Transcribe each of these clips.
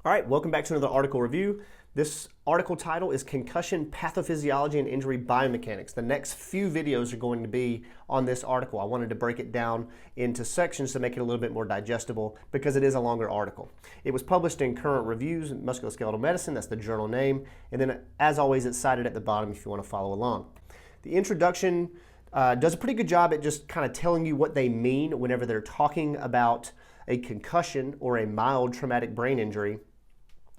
All right, welcome back to another article review. This article title is Concussion, Pathophysiology and Injury Biomechanics. The next few videos are going to be on this article. I wanted to break it down into sections to make it a little bit more digestible because it is a longer article. It was published in Current Reviews in Musculoskeletal Medicine, that's the journal name, and then as always it's cited at the bottom if you want to follow along. The introduction does a pretty good job at just kind of telling you what they mean whenever they're talking about a concussion or a mild traumatic brain injury.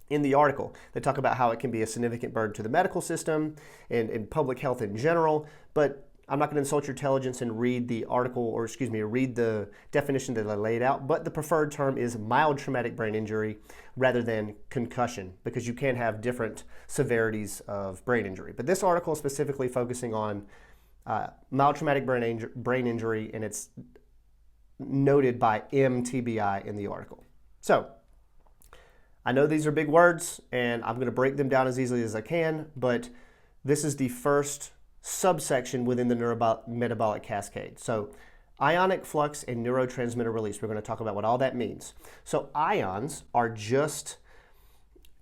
In the article, they talk about how it can be a significant burden to the medical system and public health in general, but I'm not going to insult your intelligence and read the article, or excuse me, read the definition that I laid out, but the preferred term is mild traumatic brain injury rather than concussion, because you can have different severities of brain injury. But this article is specifically focusing on mild traumatic brain injury, and it's noted by MTBI in the article. So, I know these are big words, and I'm going to break them down as easily as I can, but this is the first subsection within the neurometabolic cascade. So, ionic, flux, and neurotransmitter release. We're going to talk about what all that means. So, ions are just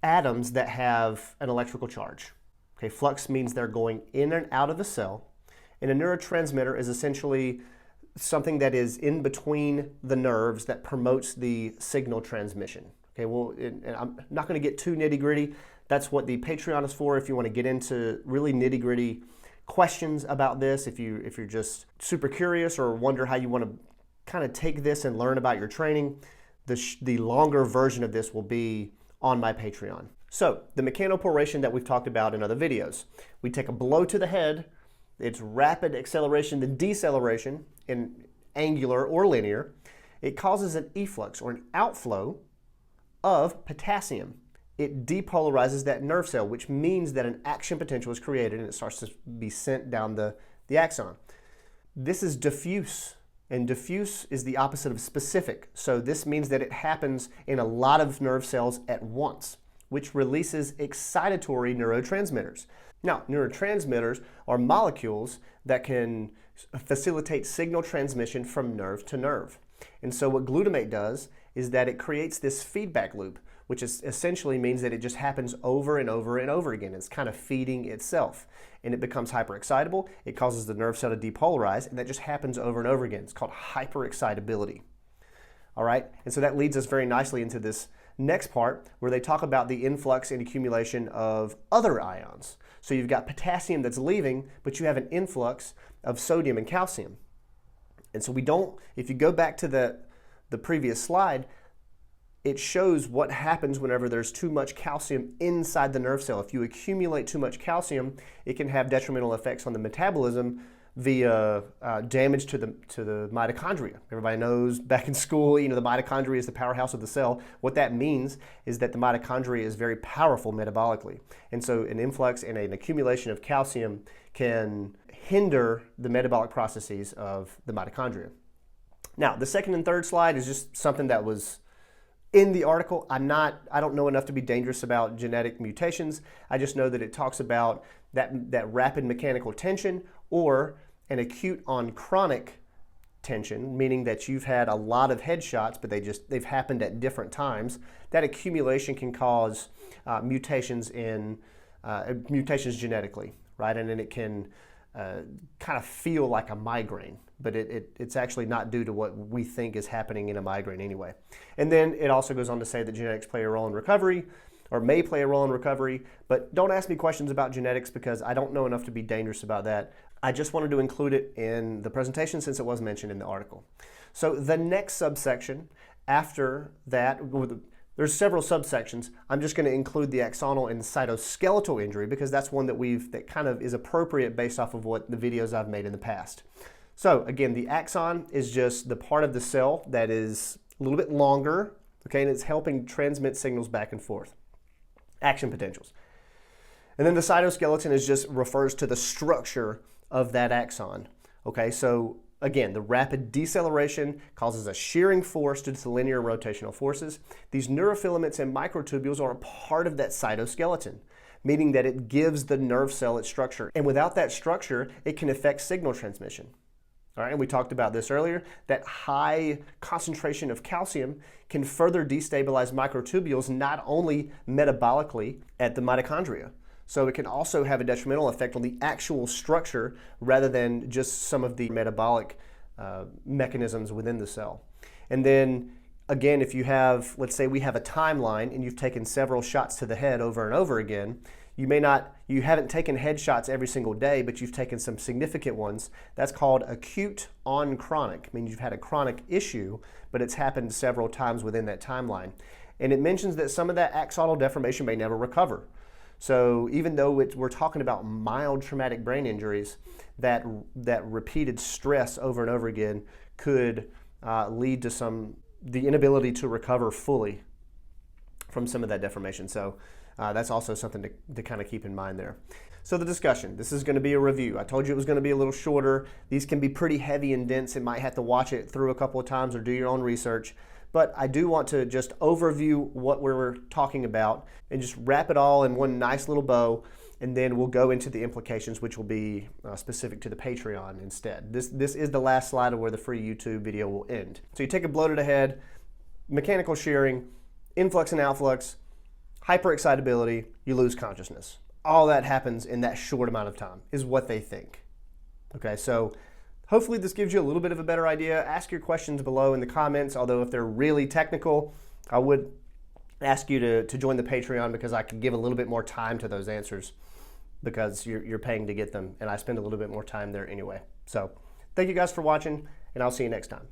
atoms that have an electrical charge. Okay, flux means they're going in and out of the cell, and a neurotransmitter is essentially something that is in between the nerves that promotes the signal transmission. Okay, well, and I'm not going to get too nitty-gritty. That's what the Patreon is for if you want to get into really nitty-gritty questions about this, if you're just super curious or wonder how you want to kind of take this and learn about your training. The longer version of this will be on my Patreon. So, the mechanoporation that we've talked about in other videos. We take a blow to the head, it's rapid acceleration, then deceleration in angular or linear. It causes an efflux or an outflow of potassium. It depolarizes that nerve cell, which means that an action potential is created and it starts to be sent down the axon. This is diffuse, and diffuse is the opposite of specific. So this means that it happens in a lot of nerve cells at once, which releases excitatory neurotransmitters. Now, neurotransmitters are molecules that can facilitate signal transmission from nerve to nerve. And so what glutamate does is that it creates this feedback loop, which essentially means that it just happens over and over and over again. It's kind of feeding itself, and it becomes hyperexcitable. It causes the nerve cell to depolarize, and that just happens over and over again. It's called hyperexcitability. All right, and so that leads us very nicely into this next part where they talk about the influx and accumulation of other ions. So you've got potassium that's leaving, but you have an influx of sodium and calcium. And so we don't, if you go back to the previous slide, it shows what happens whenever there's too much calcium inside the nerve cell. If you accumulate too much calcium, it can have detrimental effects on the metabolism via damage to the mitochondria. Everybody knows back in school, the mitochondria is the powerhouse of the cell. What that means is that the mitochondria is very powerful metabolically. And so an influx and an accumulation of calcium can hinder the metabolic processes of the mitochondria. Now, the second and third slide is just something that was in the article. I don't know enough to be dangerous about genetic mutations. I just know that it talks about that rapid mechanical tension or an acute on chronic tension, meaning that you've had a lot of headshots, but they've happened at different times. That accumulation can cause mutations genetically, right? And then it can kind of feel like a migraine, but it's actually not due to what we think is happening in a migraine anyway. And then it also goes on to say that genetics play a role in recovery, or may play a role in recovery, but don't ask me questions about genetics because I don't know enough to be dangerous about that. I just wanted to include it in the presentation since it was mentioned in the article. So the next subsection after that, there's several subsections. I'm just going to include the axonal and cytoskeletal injury because that's one that kind of is appropriate based off of what the videos I've made in the past. So again, the axon is just the part of the cell that is a little bit longer, okay, and it's helping transmit signals back and forth. Action potentials. And then the cytoskeleton refers to the structure of that axon. Okay, so again, the rapid deceleration causes a shearing force due to the linear rotational forces. These neurofilaments and microtubules are a part of that cytoskeleton, meaning that it gives the nerve cell its structure. And without that structure, it can affect signal transmission. All right, and we talked about this earlier, that high concentration of calcium can further destabilize microtubules, not only metabolically at the mitochondria. So it can also have a detrimental effect on the actual structure rather than just some of the metabolic mechanisms within the cell. And then again, if you have, let's say we have a timeline and you've taken several shots to the head over and over again, you haven't taken headshots every single day, but you've taken some significant ones. That's called acute on chronic. I mean, you've had a chronic issue, but it's happened several times within that timeline. And it mentions that some of that axonal deformation may never recover. So even though we're talking about mild traumatic brain injuries, that repeated stress over and over again could lead to the inability to recover fully from some of that deformation. So that's also something to kind of keep in mind there. So the discussion, this is going to be a review. I told you it was going to be a little shorter. These can be pretty heavy and dense. It might have to watch it through a couple of times or do your own research. But I do want to just overview what we're talking about and just wrap it all in one nice little bow, and then we'll go into the implications, which will be specific to the Patreon instead. This is the last slide of where the free YouTube video will end. So you take a blow to the head, mechanical shearing, influx and outflux, hyperexcitability, you lose consciousness. All that happens in that short amount of time is what they think. Okay, so hopefully this gives you a little bit of a better idea. Ask your questions below in the comments, although if they're really technical, I would ask you to join the Patreon because I can give a little bit more time to those answers because you're paying to get them, and I spend a little bit more time there anyway. So thank you guys for watching, and I'll see you next time.